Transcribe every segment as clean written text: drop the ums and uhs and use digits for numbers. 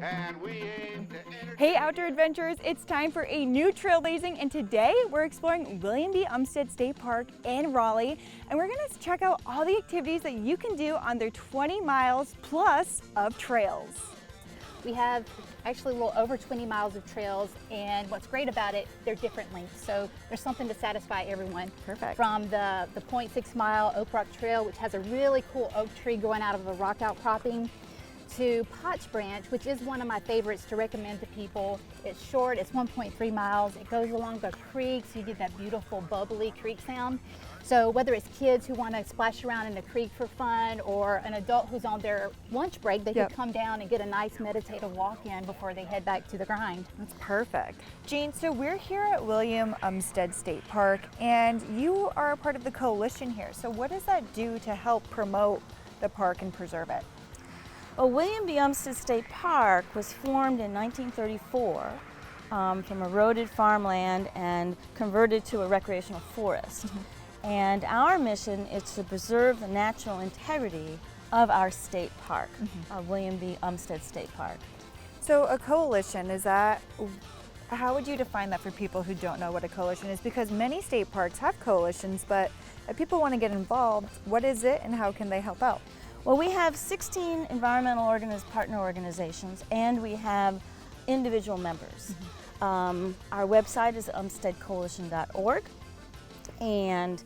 and we aim to Hey outdoor adventurers, it's time for a new trailblazing, and today we're exploring William B. Umstead State Park in Raleigh, and we're going to check out all the activities that you can do on their 20 miles plus of trails. We have actually a little over 20 miles of trails, and what's great about it, they're different lengths, so there's something to satisfy everyone. Perfect. From the 0.6 mile Oak Rock Trail, which has a really cool oak tree growing out of a rock outcropping, to Potts Branch, which is one of my favorites to recommend to people. It's short, it's 1.3 miles. It goes along the creek, so you get that beautiful bubbly creek sound. So whether it's kids who want to splash around in the creek for fun, or an adult who's on their lunch break, they can come down and get a nice meditative walk in before they head back to the grind. That's perfect. Jean, so we're here at William Umstead State Park, and you are a part of the coalition here. So what does that do to help promote the park and preserve it? Well, William B. Umstead State Park was formed in 1934 from eroded farmland and converted to a recreational forest. And our mission is to preserve the natural integrity of our state park, William B. Umstead State Park. So a coalition, is that, how would you define that for people who don't know what a coalition is? Because many state parks have coalitions, but if people want to get involved, what is it and how can they help out? Well, we have 16 environmental partner organizations, and we have individual members. Our website is umsteadcoalition.org, and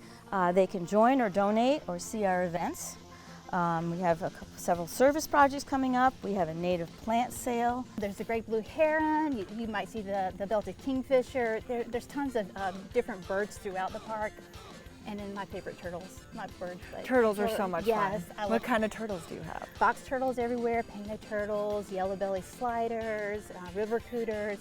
they can join or donate or see our events. We have several service projects coming up. We have a native plant sale. There's the great blue heron. You might see the belted kingfisher. There's tons of different birds throughout the park. And then my favorite turtles, not birds, but turtles are so much fun. Yes, what kind of turtles do you have? Box turtles everywhere, painted turtles, yellow belly sliders, river cooters,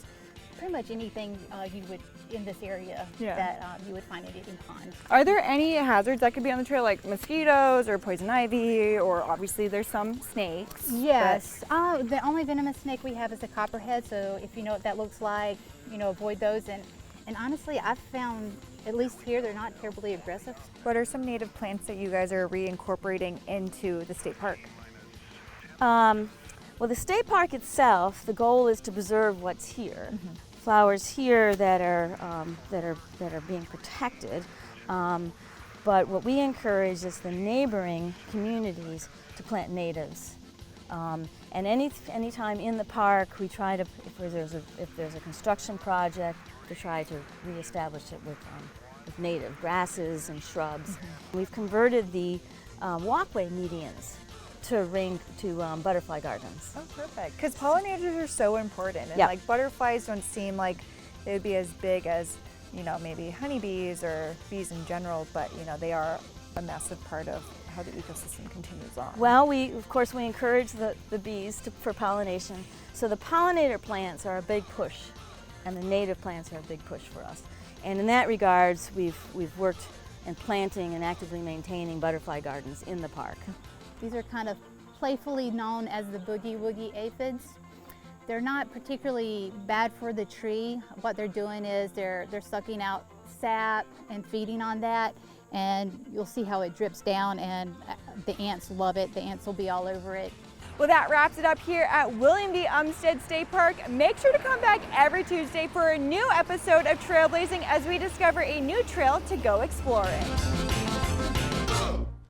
pretty much anything you would in this area that you would find at any pond. Are there any hazards that could be on the trail, like mosquitoes or poison ivy, or obviously there's some snakes? Yes, the only venomous snake we have is a copperhead, so if you know what that looks like, avoid those. And honestly, I've found, at least here, they're not terribly aggressive. What are some native plants that you guys are reincorporating into the state park? Well, the state park itself, the goal is to preserve what's here. Flowers here that are being protected. But what we encourage is the neighboring communities to plant natives. And any time in the park, we try to, if there's a construction project, to try to reestablish it with native grasses and shrubs. We've converted the walkway medians to butterfly gardens. Oh, perfect. Because pollinators are so important, and like butterflies don't seem like they would be as big as maybe honeybees or bees in general, but they are a massive part of how the ecosystem continues on. Well, of course we encourage the bees for pollination. So the pollinator plants are a big push, and the native plants are a big push for us. And in that regards, we've worked in planting and actively maintaining butterfly gardens in the park. These are kind of playfully known as the boogie woogie aphids. They're not particularly bad for the tree. What they're doing is they're sucking out sap and feeding on that, and you'll see how it drips down, and the ants love it. The ants will be all over it. Well, that wraps it up here at William B. Umstead State Park. Make sure to come back every Tuesday for a new episode of Trailblazing as we discover a new trail to go exploring.